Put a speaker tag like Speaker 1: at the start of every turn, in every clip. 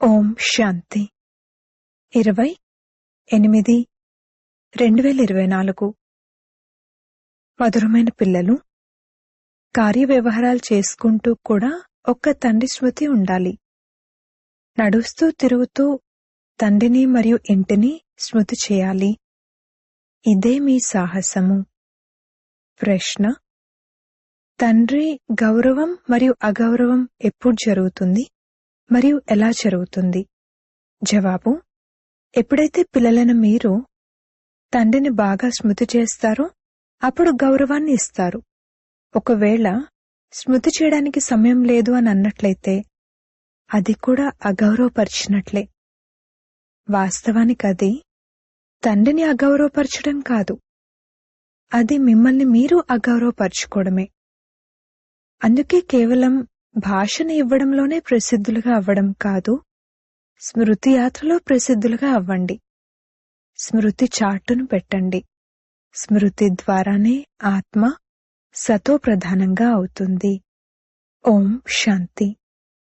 Speaker 1: ఓం శాంతి 20/8/2024 మధురమైన పిల్లలు, కార్యవ్యవహారాలు చేసుకుంటూ కూడా ఒక్క తండ్రి స్మృతి ఉండాలి. నడుస్తూ తిరుగుతూ తండ్రిని మరియు ఇంటిని స్మృతి చేయాలి. ఇదే మీ సాహసము. ప్రశ్న: తండ్రి గౌరవం మరియు అగౌరవం ఎప్పుడు జరుగుతుంది మరియు ఎలా జరుగుతుంది? జవాబు: ఎప్పుడైతే పిల్లలైన మీరు తండ్రిని బాగా స్మృతి చేస్తారో అప్పుడు గౌరవాన్ని ఇస్తారు. ఒకవేళ స్మృతి చేయడానికి సమయం లేదు అని అన్నట్లయితే అది కూడా అగౌరవపరిచినట్లే. వాస్తవానికి అది తండ్రిని అగౌరవపరచడం కాదు, అది మిమ్మల్ని మీరు అగౌరవపరచుకోవడమే. అందుకే కేవలం భాషను ఇవ్వడంలోనే ప్రసిద్ధులుగా అవ్వడం కాదు, స్మృతి యాత్రలో ప్రసిద్ధులుగా అవ్వండి. స్మృతి చార్టును పెట్టండి. స్మృతి ద్వారానే ఆత్మ సతో ప్రధానంగా అవుతుంది. ఓం శాంతి.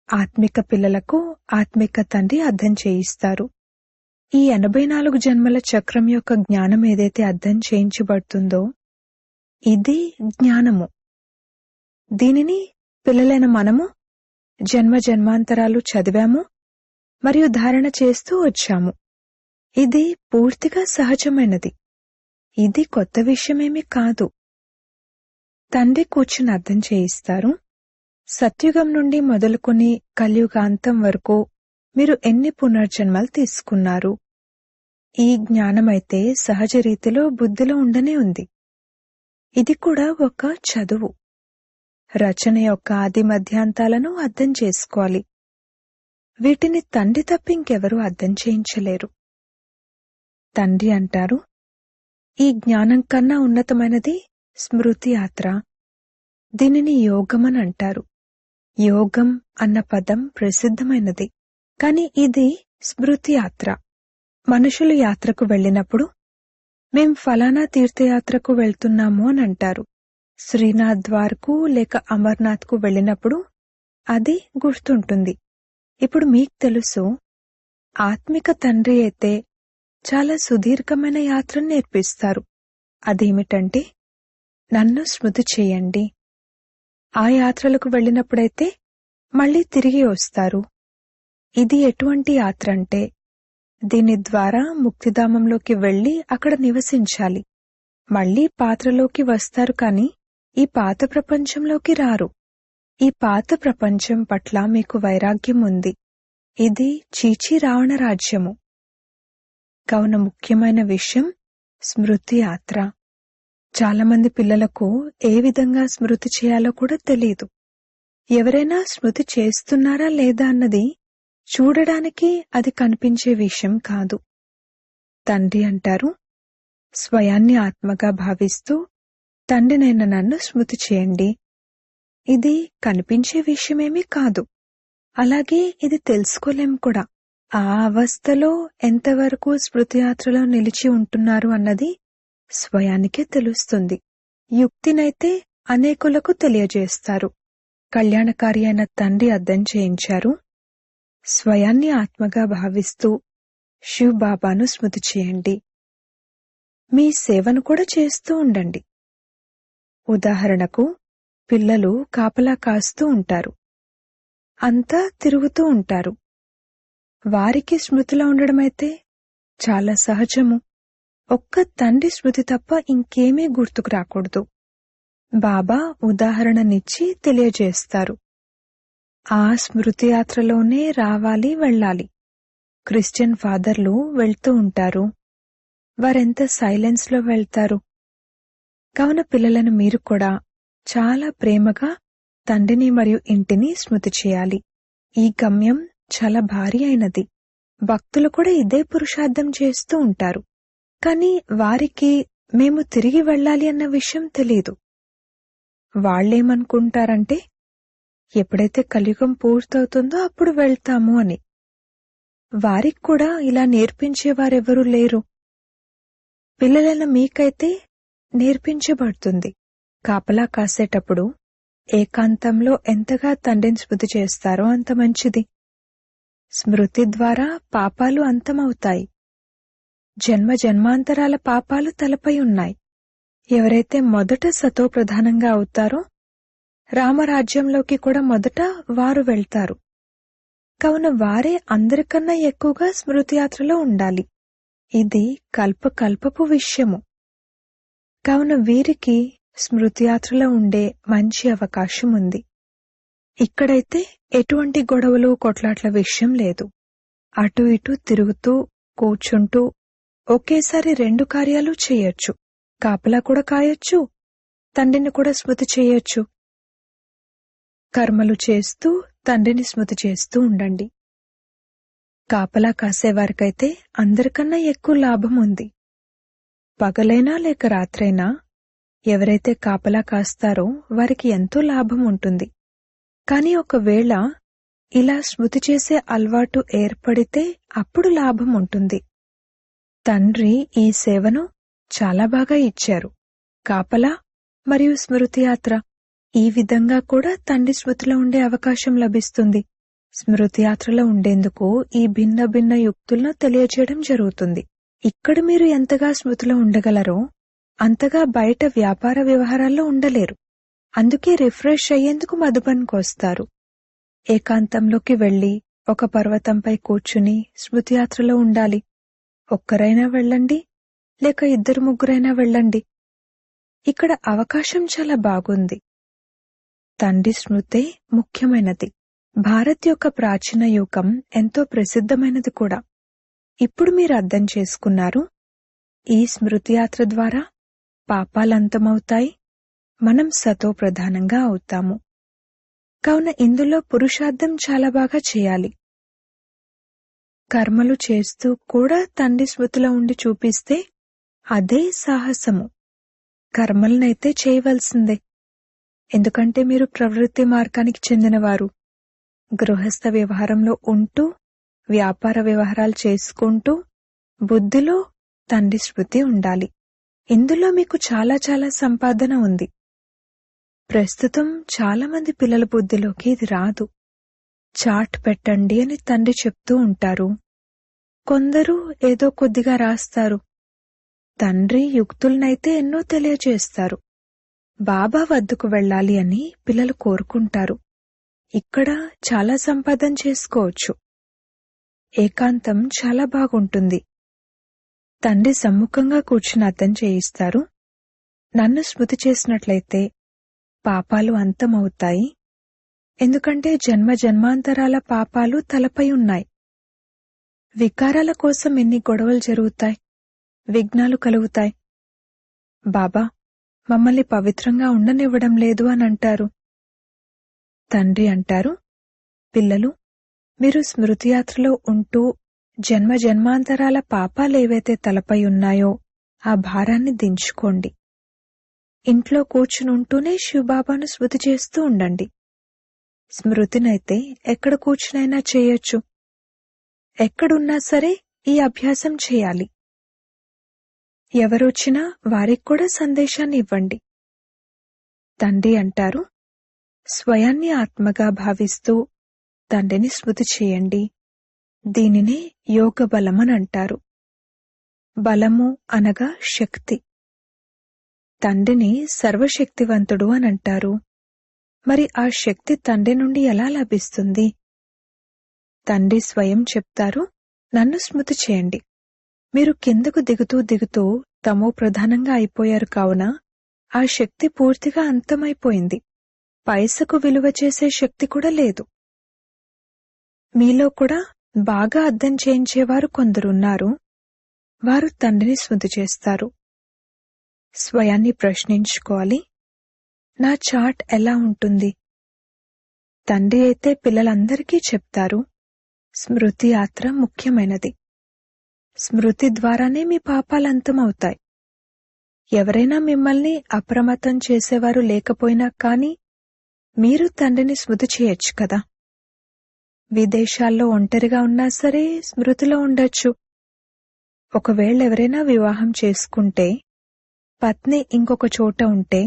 Speaker 1: ఆత్మిక పిల్లలకు ఆత్మిక తండ్రి అర్థం చేయిస్తారు. ఈ 84 జన్మల చక్రం యొక్క జ్ఞానం ఏదైతే అర్థం చేయించబడుతుందో ఇది జ్ఞానము. దీనిని పిల్లలైన మనము జన్మ జన్మాంతరాలు చదివాము మరియు ధారణ చేస్తూ వచ్చాము. ఇది పూర్తిగా సహజమైనది. ఇది కొత్త విషయమేమీ కాదు. తండ్రి కూర్చుని అర్థం చేయిస్తారు. సత్యుగం నుండి మొదలుకొని కలియుగాంతం వరకు మీరు ఎన్ని పునర్జన్మలు తీసుకున్నారు. ఈ జ్ఞానమైతే సహజ రీతిలో బుద్ధిలో ఉండనే ఉంది. ఇది కూడా ఒక చదువు. రచన యొక్క ఆది మధ్యాంతాలను అర్థం చేసుకోవాలి. వీటిని తండ్రి తప్ప ఇంకెవరూ అర్థం చేయించలేరు. తండ్రి అంటారు, ఈ జ్ఞానం కన్నా ఉన్నతమైనది స్మృతి యాత్ర. దీనిని యోగమని అంటారు. యోగం అన్న పదం ప్రసిద్ధమైనది, కాని ఇది స్మృతి యాత్ర. మనుషులు యాత్రకు వెళ్ళినప్పుడు మేం ఫలానా తీర్థయాత్రకు వెళ్తున్నాము అని అంటారు. శ్రీనాథ్ ద్వార్కు లేక అమర్నాథ్కు వెళ్ళినప్పుడు అది గుర్తుంటుంది. ఇప్పుడు మీకు తెలుసు, ఆత్మిక తండ్రి అయితే చాలా సుదీర్ఘమైన యాత్రను నేర్పిస్తారు. అదేమిటంటే నన్ను స్మృతి చేయండి. ఆ యాత్రలకు వెళ్ళినప్పుడైతే మళ్లీ తిరిగి వస్తారు. ఇది ఎటువంటి యాత్ర అంటే దీని ద్వారా ముక్తిధామంలోకి వెళ్లి అక్కడ నివసించాలి. మళ్లీ పాత్రలోకి వస్తారు, కాని ఈ పాత ప్రపంచంలోకి రారు. ఈ పాత ప్రపంచం పట్ల మీకు వైరాగ్యం ఉంది. ఇది చీచీ రావణ రాజ్యము. కావున ముఖ్యమైన విషయం స్మృతి యాత్ర. చాలామంది పిల్లలకు ఏ విధంగా స్మృతి చేయాలో కూడా తెలియదు. ఎవరైనా స్మృతి చేస్తున్నారా లేదా అన్నది చూడడానికి అది కనిపించే విషయం కాదు. తండ్రి అంటారు, స్వయాన్ని ఆత్మగా భావిస్తూ తండ్రినైన నన్ను స్మృతి చేయండి. ఇది కనిపించే విషయమేమీ కాదు, అలాగే ఇది తెలుసుకోలేం కూడా. ఆ అవస్థలో ఎంతవరకు స్మృతియాత్రలో నిలిచి ఉంటున్నారు అన్నది స్వయానికే తెలుస్తుంది. యుక్తినైతే అనేకులకు తెలియజేస్తారు. కళ్యాణకారి అయిన తండ్రి అర్థం చేయించారు, స్వయాన్ని ఆత్మగా భావిస్తూ శివ్ బాబాను స్మృతి చేయండి. మీ సేవను కూడా చేస్తూ ఉండండి. ఉదాహరణకు పిల్లలు కాపలా కాస్తూ ఉంటారు, అంతా తిరుగుతూ ఉంటారు. వారికి స్మృతిలో ఉండడమైతే చాలా సహజము. ఒక్క తండ్రి స్మృతి తప్ప ఇంకేమీ గుర్తుకు రాకూడదు. బాబా ఉదాహరణనిచ్చి తెలియజేస్తారు. ఆ స్మృతి యాత్రలోనే రావాలి, వెళ్ళాలి. క్రిస్టియన్ ఫాదర్లు వెళ్తూ ఉంటారు. వారెంత సైలెన్స్లో వెళ్తారు. కావున పిల్లలను మీరు కూడా చాలా ప్రేమగా తండ్రిని మరియు ఇంటిని స్మృతి చేయాలి. ఈ గమ్యం చాలా భారీ అయినది. భక్తులు కూడా ఇదే పురుషార్థం చేస్తూ ఉంటారు, కాని వారికి మేము తిరిగి వెళ్ళాలి అన్న విషయం తెలీదు. వాళ్లేమనుకుంటారంటే ఎప్పుడైతే కలియుగం పూర్తవుతుందో అప్పుడు వెళ్తాము అని. వారికి కూడా ఇలా నేర్పించేవారెవరూ లేరు. పిల్లలైన మీకైతే నేర్పించబడుతుంది. కాపలా కాసేటప్పుడు ఏకాంతంలో ఎంతగా తండ్రిని స్మృతి చేస్తారో అంత మంచిది. స్మృతి ద్వారా పాపాలు అంతమవుతాయి. జన్మ జన్మాంతరాల పాపాలు తలపై ఉన్నాయి. ఎవరైతే మొదట సతోప్రధానంగా అవుతారో రామరాజ్యంలోకి కూడా మొదట వారు వెళ్తారు. కావున వారే అందరికన్నా ఎక్కువగా స్మృతియాత్రలో ఉండాలి. ఇది కల్పకల్పపు విషయము. కావున వీరికి స్మృతియాత్రలో ఉండే మంచి అవకాశం ఉంది. ఇక్కడైతే ఎటువంటి గొడవలు కొట్లాట్ల విషయం లేదు. అటు ఇటు తిరుగుతూ కూర్చుంటూ ఒకేసారి 2 కార్యాలు చేయొచ్చు. కాపలా కూడా కాయొచ్చు, తండ్రిని కూడా స్మృతి చేయొచ్చు. కర్మలు చేస్తూ తండ్రిని స్మృతి చేస్తూ ఉండండి. కాపలా కాసేవారికైతే అందరికన్నా ఎక్కువ లాభం ఉంది. పగలైనా లేక రాత్రైనా ఎవరైతే కాపలా కాస్తారో వారికి ఎంతో లాభం ఉంటుంది. కాని ఒకవేళ ఇలా స్మృతి చేసే అలవాటు ఏర్పడితే అప్పుడు లాభం ఉంటుంది. తండ్రి ఈ సేవను చాలా బాగా ఇచ్చారు. కాపలా మరియు స్మృతియాత్ర. ఈ విధంగా కూడా తండ్రి స్మృతిలో ఉండే అవకాశం లభిస్తుంది. స్మృతియాత్రలో ఉండేందుకు ఈ భిన్న భిన్న యుక్తులను తెలియజేయడం జరుగుతుంది. ఇక్కడ మీరు ఎంతగా స్మృతిలో ఉండగలరో అంతగా బయట వ్యాపార వ్యవహారాల్లో ఉండలేరు. అందుకే రిఫ్రెష్ అయ్యేందుకు మధుబన్కొస్తారు. ఏకాంతంలోకి వెళ్లి ఒక పర్వతంపై కూర్చుని స్మృతియాత్రలో ఉండాలి. ఒక్కరైనా వెళ్ళండి, లేక 2-3 వెళ్ళండి. ఇక్కడ అవకాశం చాలా బాగుంది. తండ్రి స్మృతే ముఖ్యమైనది. భారత్ యొక్క ప్రాచీన యుగం ఎంతో ప్రసిద్ధమైనది కూడా. ఇప్పుడు మీరు అర్థం చేసుకున్నారు. ఈ స్మృతియాత్ర ద్వారా పాపాలంతమవుతాయి, మనం సతోప్రధానంగా అవుతాము. కావున ఇందులో పురుషార్థం చాలా బాగా చేయాలి. కర్మలు చేస్తూ కూడా తండ్రి స్మృతిలో ఉండి చూపిస్తే అదే సాహసము. కర్మలనైతే చేయవలసిందే. ఎందుకంటే మీరు ప్రవృత్తి మార్గానికి చెందినవారు. గృహస్థ వ్యవహారంలో ఉంటూ వ్యాపార వ్యవహారాలు చేసుకుంటూ బుద్ధిలో తండ్రి స్మృతి ఉండాలి. ఇందులో మీకు చాలా చాలా సంపాదన ఉంది. ప్రస్తుతం చాలా మంది పిల్లల బుద్ధిలోకి ఇది రాదు. చాట్ పెట్టండి అని తండ్రి చెప్తూ ఉంటారు. కొందరు ఏదో కొద్దిగా రాస్తారు. తండ్రి యుక్తులనైతే ఎన్నో తెలియజేస్తారు. బాబా వద్దకు వెళ్ళాలి అని పిల్లలు కోరుకుంటారు. ఇక్కడ చాలా సంపాదన చేసుకోవచ్చు. ఏకాంతం చాలా బాగుంటుంది. తండ్రి సమ్ముఖంగా కూర్చుని అర్థం చేయిస్తారు. నన్ను స్మృతి చేసినట్లయితే పాపాలు అంతమవుతాయి. ఎందుకంటే జన్మ జన్మాంతరాల పాపాలు తలపై ఉన్నాయి. వికారాల కోసం ఎన్ని గొడవలు జరుగుతాయి, విఘ్నాలు కలుగుతాయి. బాబా మమ్మల్ని పవిత్రంగా ఉండనివ్వడం లేదు అని అంటారు. తండ్రి అంటారు, పిల్లలు మీరు స్మృతియాత్రలో ఉంటూ జన్మ జన్మాంతరాల పాపాలేవైతే తలపై ఉన్నాయో ఆ భారాన్ని దించుకోండి. ఇంట్లో కూర్చునుంటూనే శివబాబాను స్మృతి చేస్తూ ఉండండి. స్మృతినైతే ఎక్కడ కూర్చునైనా చేయొచ్చు. ఎక్కడున్నా సరే ఈ అభ్యాసం చేయాలి. ఎవరొచ్చినా వారికి కూడా సందేశాన్ని ఇవ్వండి. తండ్రి అంటారు, స్వయాన్ని ఆత్మగా భావిస్తూ తండ్రిని స్మృతి చేయండి. దీనినే యోగ బలమని అంటారు. బలము అనగా శక్తి. తండ్రిని సర్వశక్తివంతుడు అని అంటారు. మరి ఆ శక్తి తండ్రి నుండి ఎలా లభిస్తుంది? తండ్రి స్వయం చెప్తారు, నన్ను స్మృతి చేయండి. మీరు కిందకు దిగుతూ దిగుతూ తమో ప్రధానంగా అయిపోయారు. కావున ఆ శక్తి పూర్తిగా అంతమైపోయింది. పైసకు విలువ చేసే శక్తి కూడా లేదు. మీలో కూడా బాగా అర్థం చేయించేవారు కొందరున్నారు. వారు తండ్రిని స్మృతి చేస్తారు. స్వయాన్ని ప్రశ్నించుకోవాలి, నా చాట్ ఎలా ఉంటుంది? తండ్రి అయితే పిల్లలందరికీ చెప్తారు, స్మృతి యాత్ర ముఖ్యమైనది. స్మృతి ద్వారానే మీ పాపాలంతమవుతాయి. ఎవరైనా మిమ్మల్ని అప్రమత్తం చేసేవారు లేకపోయినా కానీ మీరు తండ్రిని స్మృతి చేయొచ్చు కదా. విదేశాల్లో ఒంటరిగా ఉన్నా సరే స్మృతిలో ఉండొచ్చు. ఒకవేళ ఎవరైనా వివాహం చేసుకుంటే పత్ని ఇంకొక చోట ఉంటే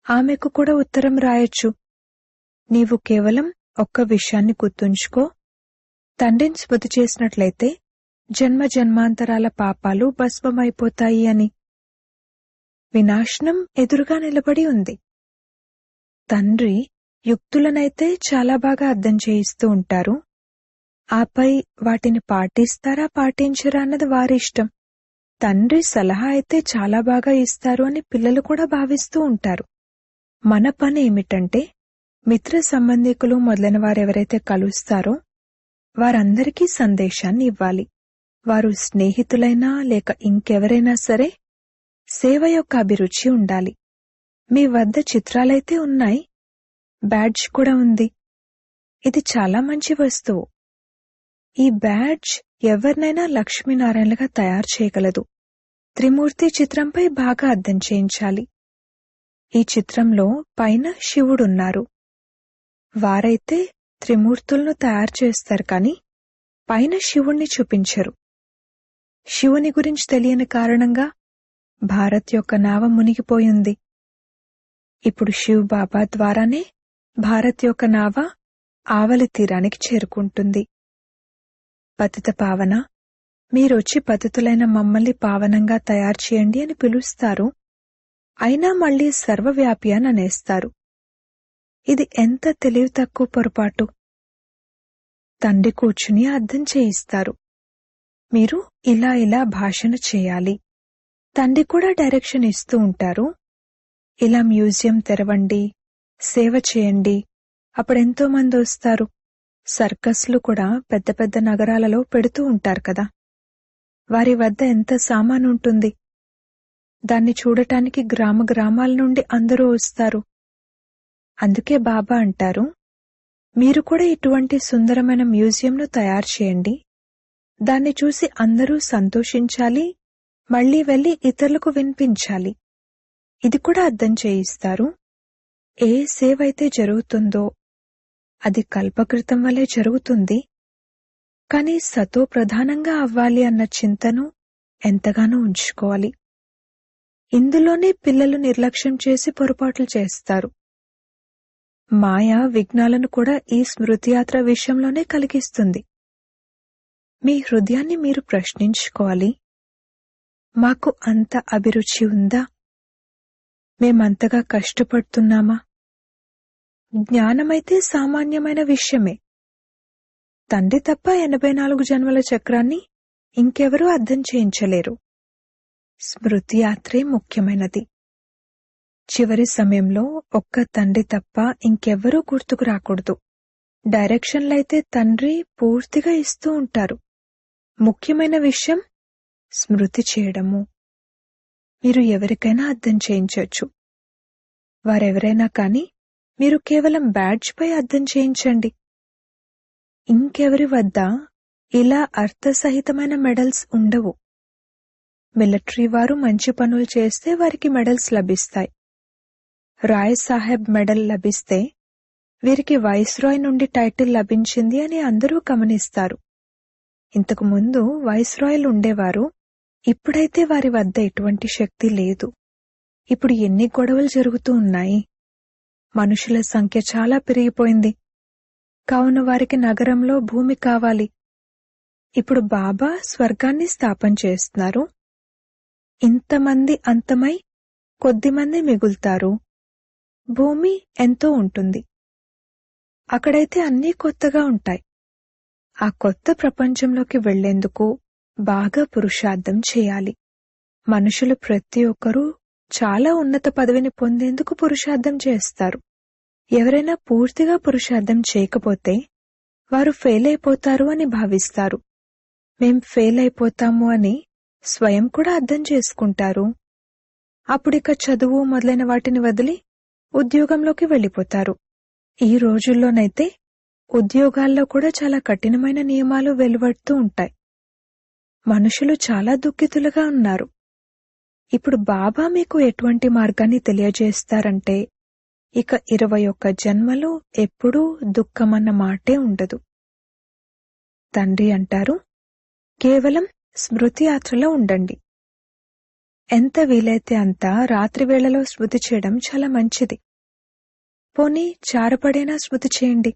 Speaker 1: ఆమెకు కూడా ఉత్తరం రాయొచ్చు. నీవు కేవలం ఒక్క విషయాన్ని గుర్తుంచుకో, తండ్రిని స్మృతి చేసినట్లయితే జన్మ జన్మాంతరాల పాపాలు భస్మమైపోతాయి అని. వినాశనం ఎదురుగా నిలబడి ఉంది. తండ్రి యుక్తులనైతే చాలా బాగా అర్థం చేయిస్తూ ఉంటారు. ఆపై వాటిని పాటిస్తారా పాటించరా అన్నది వారిష్టం. తండ్రి సలహా అయితే చాలా బాగా ఇస్తారు అని పిల్లలు కూడా భావిస్తూ ఉంటారు. మన పని ఏమిటంటే మిత్ర సంబంధికులు మొదలైన వారెవరైతే కలుస్తారో వారందరికీ సందేశాన్ని ఇవ్వాలి. వారు స్నేహితులైనా లేక ఇంకెవరైనా సరే సేవ యొక్క అభిరుచి ఉండాలి. మీ వద్ద చిత్రాలైతే ఉన్నాయి, బ్యాడ్జ్ కూడా ఉంది. ఇది చాలా మంచి వస్తువు. ఈ బ్యాడ్జ్ ఎవరినైనా లక్ష్మీనారాయణలుగా తయారు చేయగలదు. త్రిమూర్తి చిత్రంపై బాగా అర్థం చేయించాలి. ఈ చిత్రంలో పైన శివుడున్నారు. వారైతే త్రిమూర్తులను తయారు చేస్తారు కాని పైన శివుణ్ణి చూపించరు. శివుని గురించి తెలియని కారణంగా భారత్ యొక్క నావ మునిగిపోయింది. ఇప్పుడు శివ్ బాబా ద్వారానే భారత్ యొక్క నావ ఆవలి తీరానికి చేరుకుంటుంది. పతిత పావన, మీరొచ్చి పతితులైన మమ్మల్ని పావనంగా తయారు చేయండి అని పిలుస్తారు. అయినా మళ్లీ సర్వవ్యాపి అని అనేస్తారు. ఇది ఎంత తెలివి తక్కువ పొరపాటు. తండ్రి కూర్చుని అర్థం చేయిస్తారు. మీరు ఇలా ఇలా భాషణ చేయాలి. తండ్రి కూడా డైరెక్షన్ ఇస్తూ ఉంటారు. ఇలా మ్యూజియం తెరవండి, సేవ చేయండి, అప్పుడెంతో మంది వస్తారు. సర్కస్లు కూడా పెద్ద పెద్ద నగరాలలో పెడుతూ ఉంటారు కదా. వారి వద్ద ఎంత సామాను ఉంటుంది. దాన్ని చూడటానికి గ్రామ గ్రామాల నుండి అందరూ వస్తారు. అందుకే బాబా అంటారు, మీరు కూడా ఇటువంటి సుందరమైన మ్యూజియంను తయారు చేయండి. దాన్ని చూసి అందరూ సంతోషించాలి, మళ్లీ వెళ్లి ఇతరులకు వినిపించాలి. ఇది కూడా అర్థం చేయిస్తారు. ఏ సేవ అయితే జరుగుతుందో అది కల్పకృతం వలె జరుగుతుంది. కాని సతో ప్రధానంగా అవ్వాలి అన్న చింతను ఎంతగానో ఉంచుకోవాలి. ఇందులోనే పిల్లలు నిర్లక్ష్యం చేసి పొరపాట్లు చేస్తారు. మాయా విఘ్నాలను కూడా ఈ స్మృతియాత్ర విషయంలోనే కలిగిస్తుంది. మీ హృదయాన్ని మీరు ప్రశ్నించుకోవాలి. మాకు అంత అభిరుచి ఉందా? మేమంతగా కష్టపడుతున్నామా? జ్ఞానమైతే సామాన్యమైన విషయమే. తండ్రి తప్ప 84 జన్మల చక్రాన్ని ఇంకెవరూ అర్థం చేయించలేరు. స్మృతి యాత్రే ముఖ్యమైనది. చివరి సమయంలో ఒక్క తండ్రి తప్ప ఇంకెవ్వరూ గుర్తుకు రాకూడదు. డైరెక్షన్లైతే తండ్రి పూర్తిగా ఇస్తూ ఉంటారు. ముఖ్యమైన విషయం స్మృతి చేయడము. మీరు ఎవరికైనా అర్థం చేయించొచ్చు. వారెవరైనా కాని మీరు కేవలం బ్యాడ్జ్ పై అర్థం చేయించండి. ఇంకెవరి వద్ద ఇలా అర్థసహితమైన మెడల్స్ ఉండవు. మిలిటరీ వారు మంచి పనులు చేస్తే వారికి మెడల్స్ లభిస్తాయి. రాయ్ సాహెబ్ మెడల్ లభిస్తే వీరికి వైస్రాయ్ నుండి టైటిల్ లభించింది అని అందరూ గమనిస్తారు. ఇంతకు ముందు వైస్రాయ్లు ఉండేవారు. ఇప్పుడైతే వారి వద్ద ఎటువంటి శక్తి లేదు. ఇప్పుడు ఎన్ని గొడవలు జరుగుతూ ఉన్నాయి. మనుషుల సంఖ్య చాలా పెరిగిపోయింది. కావున వారికి నగరంలో భూమి కావాలి. ఇప్పుడు బాబా స్వర్గాన్ని స్థాపన చేస్తున్నారు. ఇంతమంది అంతమై కొద్దిమంది మిగులుతారు. భూమి ఎంతో ఉంటుంది. అక్కడైతే అన్నీ కొత్తగా ఉంటాయి. ఆ కొత్త ప్రపంచంలోకి వెళ్లేందుకు బాగా పురుషార్థం చేయాలి. మనుషులు ప్రతి ఒక్కరూ చాలా ఉన్నత పదవిని పొందేందుకు పురుషార్థం చేస్తారు. ఎవరైనా పూర్తిగా పురుషార్థం చేయకపోతే వారు ఫెయిల్ అయిపోతారు అని భావిస్తారు. మేం ఫెయిల్ అయిపోతాము అని స్వయం కూడా అర్థం చేసుకుంటారు. అప్పుడిక చదువు మొదలైన వాటిని వదిలి ఉద్యోగంలోకి వెళ్లిపోతారు. ఈ రోజుల్లోనైతే ఉద్యోగాల్లో కూడా చాలా కఠినమైన నియమాలు వెలువడుతూ ఉంటాయి. మనుషులు చాలా దుఃఖితులుగా ఉన్నారు. ఇప్పుడు బాబా మీకు ఎటువంటి మార్గాన్ని తెలియజేస్తారంటే ఇక 21 జన్మలు ఎప్పుడూ దుఃఖమన్న మాటే ఉండదు. తండ్రి అంటారు, కేవలం స్మృతి యాత్రలో ఉండండి. ఎంత వీలైతే అంత రాత్రివేళలో స్మృతి చేయడం చాలా మంచిది. పోనీ చారపడైనా స్మృతి చేయండి.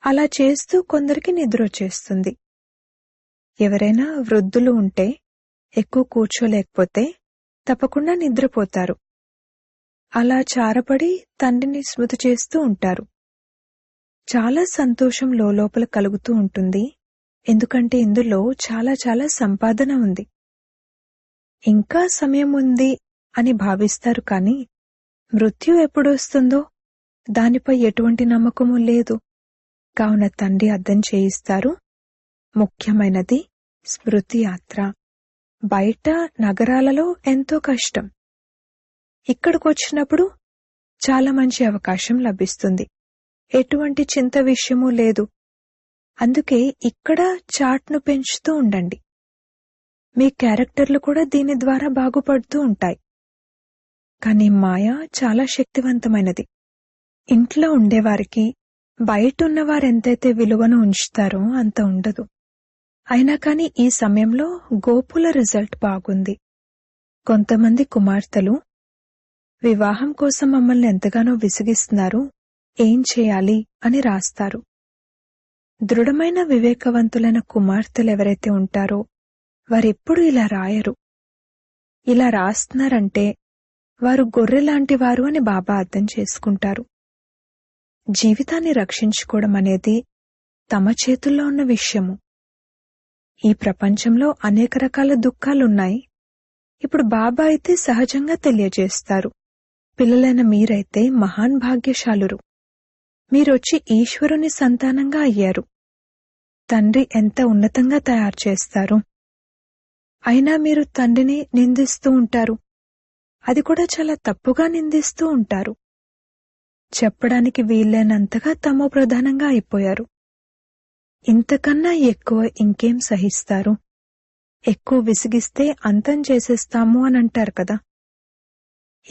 Speaker 1: అలా చేస్తూ కొందరికి నిద్రొచ్చేస్తుంది. ఎవరైనా వృద్ధులు ఉంటే ఎక్కువ కూర్చోలేకపోతే తప్పకుండా నిద్రపోతారు. అలా చారపడి తండ్రిని స్మృతి చేస్తూ ఉంటారు. చాలా సంతోషం లోపల కలుగుతూ ఉంటుంది. ఎందుకంటే ఇందులో చాలా చాలా సంపాదన ఉంది. ఇంకా సమయం ఉంది అని భావిస్తారు కానీ మృత్యు ఎప్పుడొస్తుందో దానిపై ఎటువంటి నమ్మకమూ లేదు. కావున తండ్రి అర్థం చేయిస్తారు. ముఖ్యమైనది స్మృతి యాత్ర. బయట నగరాలలో ఎంతో కష్టం. ఇక్కడికొచ్చినప్పుడు చాలా మంచి అవకాశం లభిస్తుంది. ఎటువంటి చింత విషయమూ లేదు. అందుకే ఇక్కడ చాట్ను పెంచుతూ ఉండండి. మీ క్యారెక్టర్లు కూడా దీని ద్వారా బాగుపడుతూ ఉంటాయి. కానీ మాయ చాలా శక్తివంతమైనది. ఇంట్లో ఉండేవారికి బయటున్నవారెంతైతే విలువను ఉంచుతారో అంత ఉండదు. అయినా కాని ఈ సమయంలో గోపుల రిజల్ట్ బాగుంది. కొంతమంది కుమార్తెలు వివాహం కోసం మమ్మల్ని ఎంతగానో విసిగిస్తున్నారు, ఏం చేయాలి అని రాస్తారు. దృఢమైన వివేకవంతులైన కుమార్తెలెవరైతే ఉంటారో వారెప్పుడు ఇలా రాయరు. ఇలా రాస్తున్నారంటే వారు గొర్రెలాంటి వారు అని బాబా అర్థం చేసుకుంటారు. జీవితాన్ని రక్షించుకోవడం అనేది తమ చేతుల్లో ఉన్న విషయము. ఈ ప్రపంచంలో అనేక రకాల దుఃఖాలున్నాయి. ఇప్పుడు బాబా అయితే సహజంగా తెలియజేస్తారు. పిల్లలైన మీరైతే మహాన్ భాగ్యశాలురు. మీరొచ్చి ఈశ్వరుని సంతానంగా అయ్యారు. తండ్రి ఎంత ఉన్నతంగా తయారు చేస్తారు. అయినా మీరు తండ్రిని నిందిస్తూ ఉంటారు. అది కూడా చాలా తప్పుగా నిందిస్తూ ఉంటారు. చెప్పడానికి వీల్లేనంతగా తమో ప్రధానంగా అయిపోయారు. ఇంతకన్నా ఎక్కువ ఇంకేం సహిస్తారు? ఎక్కువ విసిగిస్తే అంతం చేసేస్తాము అని అంటారు కదా.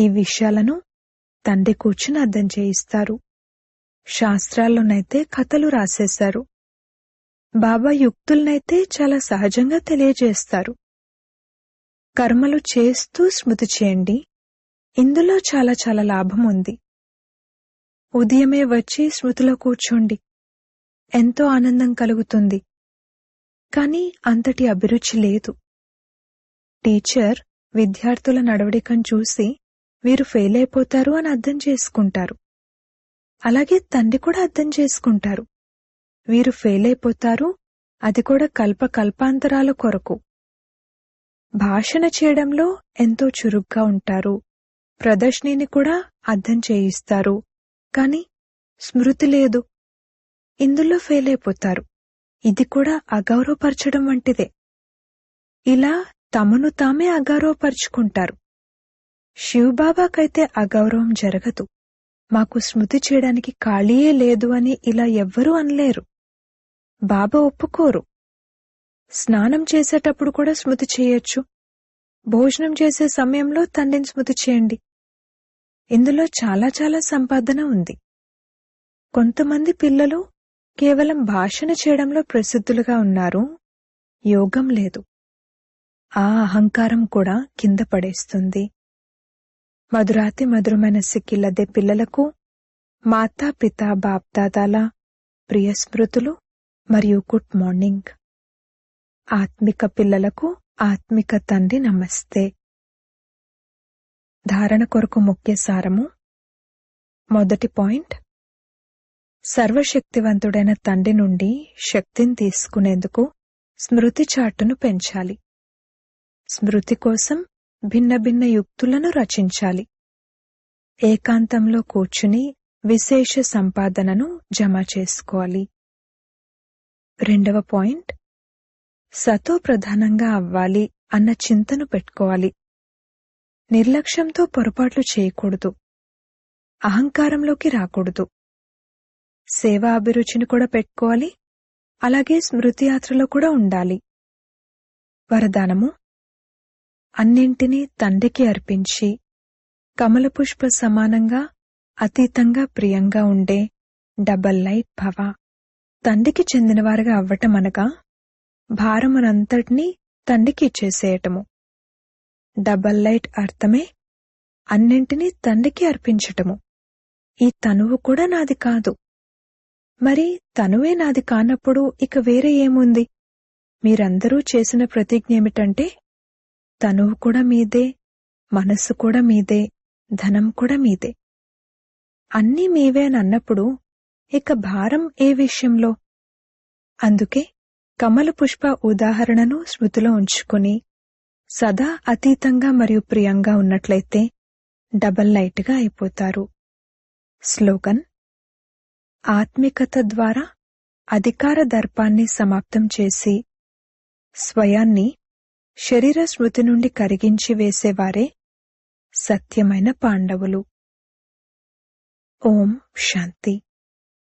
Speaker 1: ఈ విషయాలను తండ్రి కూర్చుని అర్థం చేయిస్తారు. శాస్త్రాల్లోనైతే కథలు రాసేశారు. బాబా యుక్తులనైతే చాలా సహజంగా తెలియజేస్తారు. కర్మలు చేస్తూ స్మృతి చేయండి. ఇందులో చాలా చాలా లాభం ఉంది. ఉదయమే వచ్చి స్మృతిలో కూర్చోండి. ఎంతో ఆనందం కలుగుతుంది. కాని అంతటి అభిరుచి లేదు. టీచర్ విద్యార్థుల నడవడికను చూసి వీరు ఫెయిల్ అయిపోతారు అని అర్థం చేసుకుంటారు. అలాగే తండ్రి కూడా అర్థం చేసుకుంటారు. వీరు ఫెయిల్ అయిపోతారు, అది కూడా కల్పాంతరాల కొరకు. భాషణ చేయడంలో ఎంతో చురుగ్గా ఉంటారు. ప్రదర్శనని కూడా అర్థం చేయిస్తారు. కాని స్మృతి లేదు. ఇందులో ఫెయిల్ అయిపోతారు. ఇది కూడా అగౌరవపరచడం వంటిదే. ఇలా తమను తామే అగౌరవపరుచుకుంటారు. శివబాబాకైతే అగౌరవం జరగదు. మాకు స్మృతి చేయడానికి ఖాళీయే లేదు అని ఇలా ఎవ్వరూ అనలేరు. బాబా ఒప్పుకోరు. స్నానం చేసేటప్పుడు కూడా స్మృతి చేయొచ్చు. భోజనం చేసే సమయంలో తండ్రిని స్మృతి చేయండి. ఇందులో చాలా చాలా సంపాదన ఉంది. కొంతమంది పిల్లలు కేవలం భాషణ చేయడంలో ప్రసిద్ధులుగా ఉన్నారు. యోగం లేదు. ఆ అహంకారం కూడా కింద పడేస్తుంది. మధురాతి మధురమైన సిక్కిల్లదే పిల్లలకు మాతా పితా బాప్దాదాల ప్రియ స్మృతులు మరియు గుడ్ మార్నింగ్. ఆత్మిక పిల్లలకు ఆత్మిక తండ్రి నమస్తే. ధారణ కొరకు ముఖ్య సారము. మొదటి పాయింట్, సర్వశక్తివంతుడైన తండ్రి నుండి శక్తిని తీసుకునేందుకు స్మృతి చాటును పెంచాలి. స్మృతి కోసం భిన్న భిన్న యుక్తులను రచించాలి. ఏకాంతంలో కూర్చుని విశేష సంపాదనను జమ చేసుకోవాలి. రెండవ పాయింట్, సతో ప్రధానంగా అవ్వాలి అన్న చింతను పెట్టుకోవాలి. నిర్లక్ష్యంతో పొరపాట్లు చేయకూడదు. అహంకారంలోకి రాకూడదు. సేవా అభిరుచిని కూడా పెట్టుకోవాలి. అలాగే స్మృతి యాత్రలో కూడా ఉండాలి. వరదానము, అన్నింటినీ తండ్రికి అర్పించి కమలపుష్ప సమానంగా అతీతంగా ప్రియంగా ఉండే డబల్ లైట్ భవ. తండ్రికి చెందినవారుగా అవ్వటం అనగా భారమునంతటినీ తండ్రికి ఇచ్చేసేయటము. డబల్ లైట్ అర్థమే అన్నింటినీ తండ్రికి అర్పించటము. ఈ తనువు కూడా నాది కాదు. మరి తనువే నాది కానప్పుడు ఇక వేరే ఏముంది? మీరందరూ చేసిన ప్రతిజ్ఞ ఏమిటంటే, తనువు కూడా మీదే, మనస్సు కూడా మీదే, ధనం కూడా మీదే. అన్నీ మీవే అని అన్నప్పుడు ఇక భారం ఏ విషయంలో? అందుకే కమల పుష్ప ఉదాహరణను స్మృతిలో ఉంచుకుని సదా అతీతంగా మరియు ప్రియంగా ఉన్నట్లయితే డబల్ లైట్గా అయిపోతారు. స్లోగన్: ఆత్మికత ద్వారా అధికార దర్పాన్ని సమాప్తం చేసి స్వయాన్ని శరీర స్మృతి నుండి కరిగించి వేసేవారే సత్యమైన పాండవులు. ఓం శాంతి.